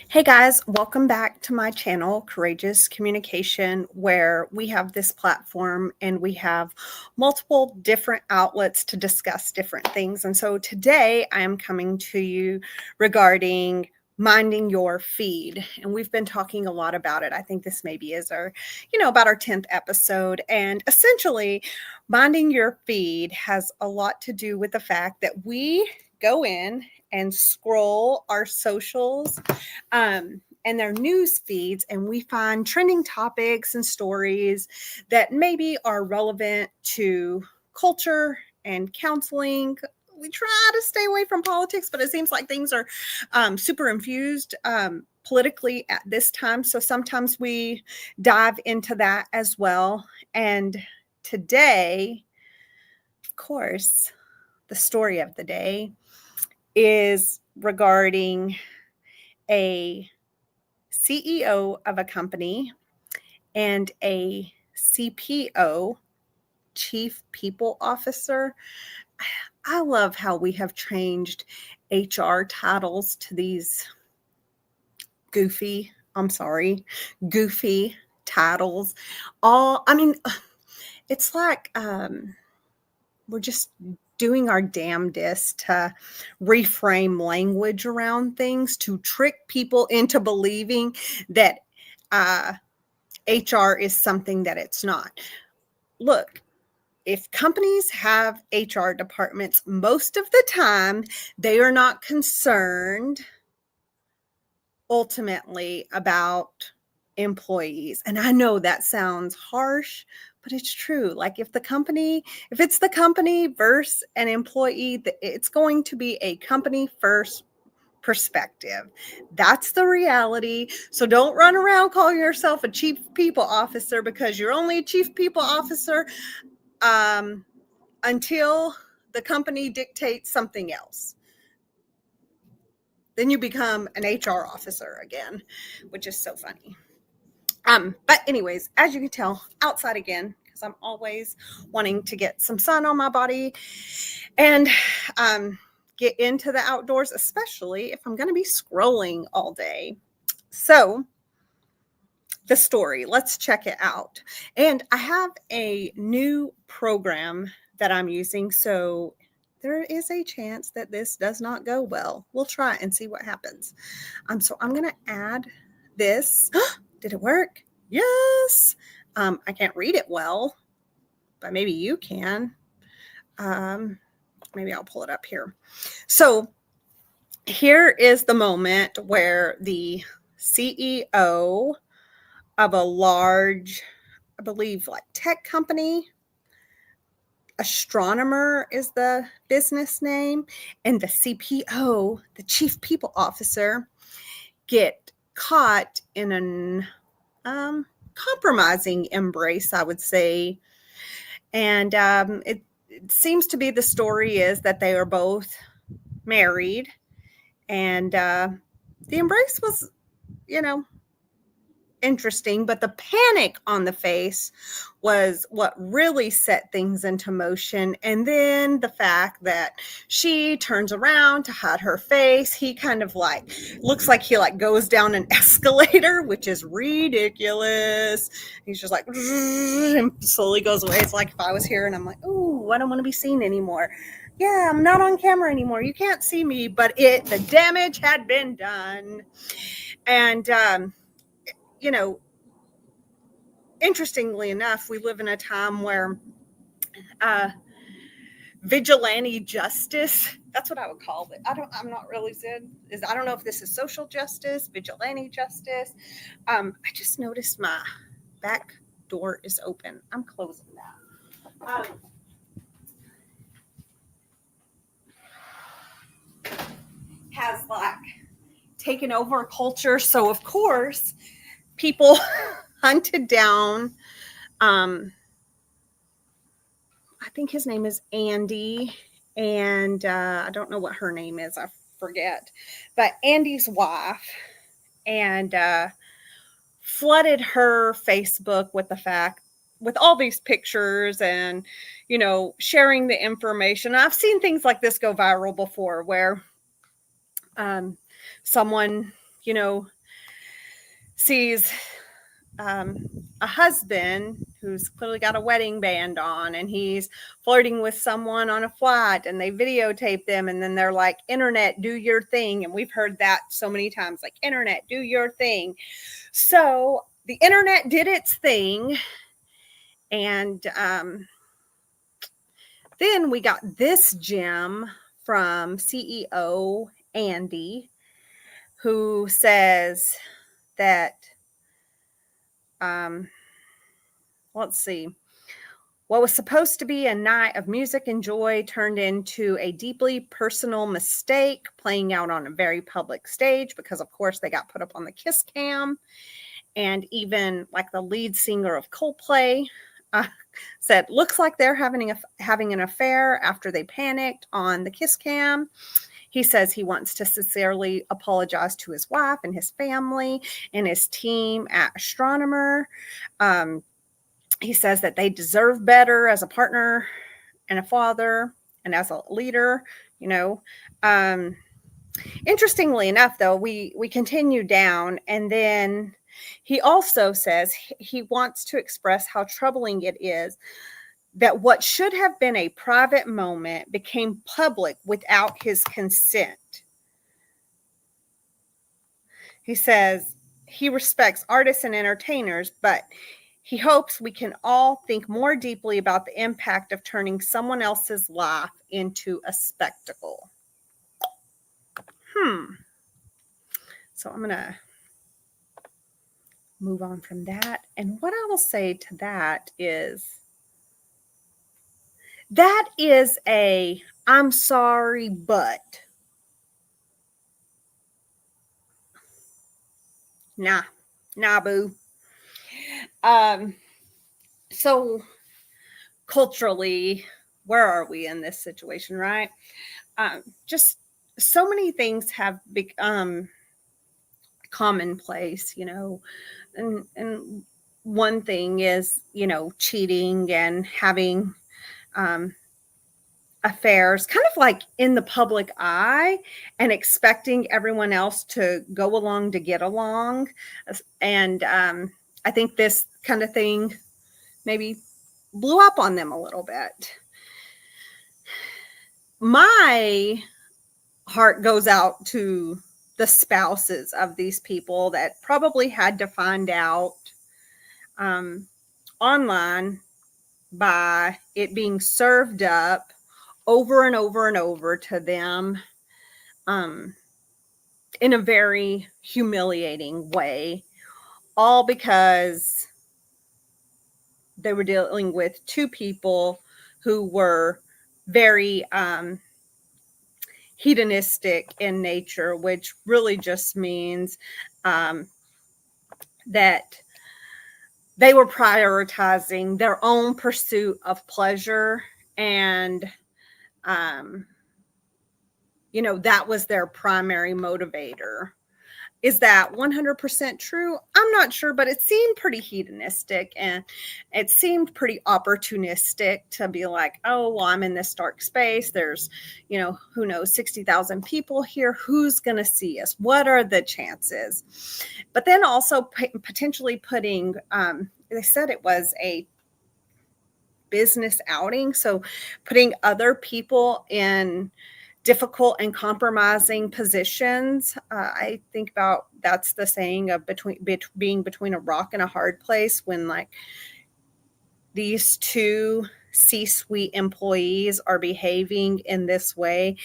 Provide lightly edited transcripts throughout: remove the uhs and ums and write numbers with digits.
Hey guys, welcome back to my channel, Courageous Communication, where we have this platform and we have multiple different outlets to discuss different things. And so today I am coming to you regarding minding your feed. And we've been talking a lot about it. I think this maybe is about our 10th episode. And essentially, minding your feed has a lot to do with the fact that we go in and scroll our socials and their news feeds, and we find trending topics and stories that maybe are relevant to culture and counseling. We try to stay away from politics, but it seems like things are super infused politically at this time. So sometimes we dive into that as well. And today, of course, the story of the day is regarding a CEO of a company and a CPO, Chief People Officer. I love how we have changed HR titles to these goofy titles. It's like we're just doing our damnedest to reframe language around things to trick people into believing that HR is something that it's not. Look, if companies have HR departments, most of the time they are not concerned ultimately about employees. And I know that sounds harsh, but it's true. Like if it's the company versus an employee, it's going to be a company first perspective. That's the reality. So don't run around calling yourself a chief people officer, because you're only a chief people officer until the company dictates something else. Then you become an HR officer again, which is so funny. But anyways, as you can tell, outside again, because I'm always wanting to get some sun on my body and get into the outdoors, especially if I'm going to be scrolling all day. So the story, let's check it out. And I have a new program that I'm using, so there is a chance that this does not go well. We'll try and see what happens. So I'm going to add this. Did it work? Yes. I can't read it well, but maybe you can. Maybe I'll pull it up here. So here is the moment where the CEO of a large, I believe, like tech company, Astronomer is the business name, and the CPO, the Chief People Officer, get caught in an compromising embrace, I would say. And it seems to be the story is that they are both married, and the embrace was, interesting, but the panic on the face was what really set things into motion. And then the fact that she turns around to hide her face, he kind of looks like he goes down an escalator, which is ridiculous. He's just like and slowly goes away. It's like if I was here and I'm like, oh, I don't want to be seen anymore. Yeah, I'm not on camera anymore. You can't see me, but the damage had been done. And interestingly enough, we live in a time where vigilante justice, that's what I would call it. I'm not really I don't know if this is social justice, vigilante justice. I just noticed my back door is open. I'm closing that. Has taken over a culture. So of course, people hunted down I think his name is Andy, and I don't know what her name is. I forget. But Andy's wife, and flooded her Facebook with all these pictures and, sharing the information. I've seen things like this go viral before where someone, sees a husband who's clearly got a wedding band on, and he's flirting with someone on a flight, and they videotape them, and then they're like, internet, do your thing. And we've heard that so many times, like, internet, do your thing. So the internet did its thing, and then we got this gem from CEO Andy, who says that let's see. What was supposed to be a night of music and joy turned into a deeply personal mistake, playing out on a very public stage because, of course, they got put up on the kiss cam. And even like the lead singer of Coldplay said, looks like they're having an affair after they panicked on the kiss cam. He says he wants to sincerely apologize to his wife and his family and his team at Astronomer. He says that they deserve better as a partner and a father and as a leader, you know. Interestingly enough, though, we continue down, and then he also says he wants to express how troubling it is that what should have been a private moment became public without his consent. He says he respects artists and entertainers, but he hopes we can all think more deeply about the impact of turning someone else's life into a spectacle. So I'm going to move on from that. And what I will say to that is a I'm sorry, but nah, boo. So culturally, where are we in this situation, right? Just so many things have become commonplace, and one thing is, cheating and having affairs kind of like in the public eye and expecting everyone else to go along to get along. And I think this kind of thing maybe blew up on them a little bit. My heart goes out to the spouses of these people that probably had to find out online by it being served up over and over and over to them in a very humiliating way, all because they were dealing with two people who were very hedonistic in nature, which really just means that they were prioritizing their own pursuit of pleasure, and that was their primary motivator. Is that 100% true? I'm not sure, but it seemed pretty hedonistic, and it seemed pretty opportunistic to be like, oh, well, I'm in this dark space. There's, who knows, 60,000 people here. Who's going to see us? What are the chances? But then also potentially putting, they said it was a business outing. So putting other people in difficult and compromising positions. I think about that's the saying of being between a rock and a hard place, when like these two C-suite employees are behaving in this way.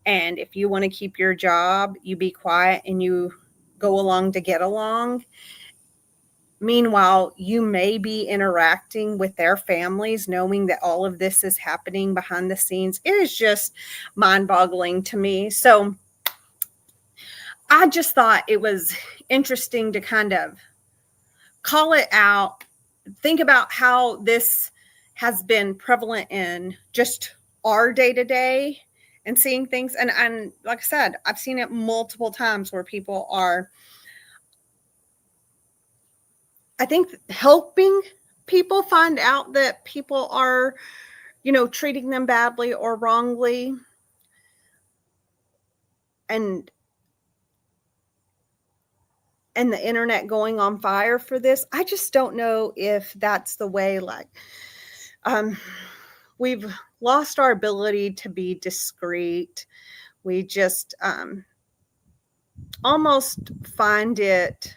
And if you want to keep your job, you be quiet and you go along to get along. Meanwhile, you may be interacting with their families, knowing that all of this is happening behind the scenes. It is just mind-boggling to me. So I just thought it was interesting to kind of call it out, think about how this has been prevalent in just our day-to-day and seeing things. And like I said, I've seen it multiple times where people are, I think, helping people find out that people are, treating them badly or wrongly. And and the internet going on fire for this. I just don't know if that's the way, we've lost our ability to be discreet. We just almost find it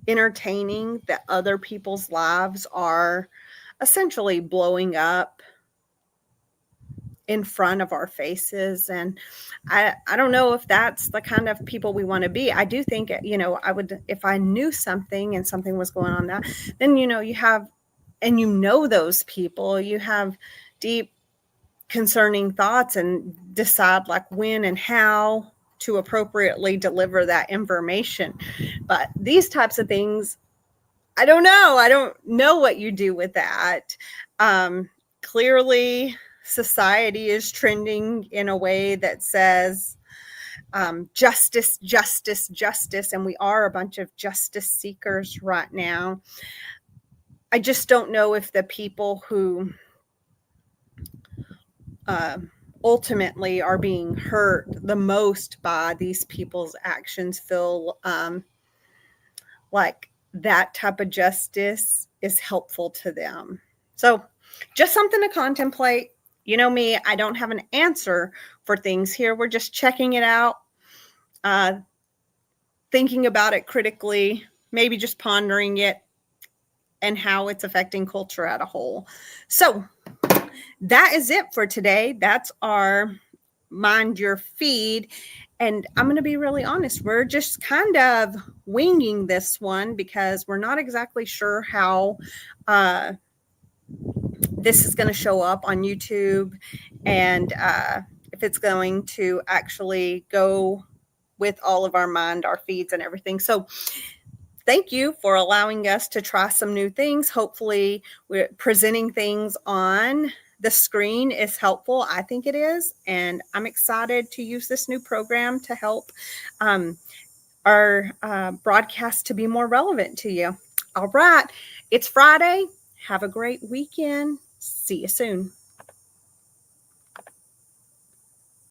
entertaining that other people's lives are essentially blowing up in front of our faces. And I don't know if that's the kind of people we want to be. I do think, I would, if I knew something and something was going on that, then, you have, and those people, you have deep concerning thoughts and decide like when and how to appropriately deliver that information. But these types of things, I don't know. I don't know what you do with that. Clearly, society is trending in a way that says justice, justice, justice, and we are a bunch of justice seekers right now. I just don't know if the people who ultimately are being hurt the most by these people's actions feel like that type of justice is helpful to them. So just something to contemplate. You know me, I don't have an answer for things here. We're just checking it out, thinking about it critically, maybe just pondering it and how it's affecting culture as a whole. So that is it for today. That's our Mind Your Feed. And I'm going to be really honest, we're just kind of winging this one because we're not exactly sure how this is going to show up on YouTube and if it's going to actually go with all of our feeds and everything. So thank you for allowing us to try some new things. Hopefully, we're presenting things on the screen is helpful. I think it is. And I'm excited to use this new program to help our broadcast to be more relevant to you. All right. It's Friday. Have a great weekend. See you soon.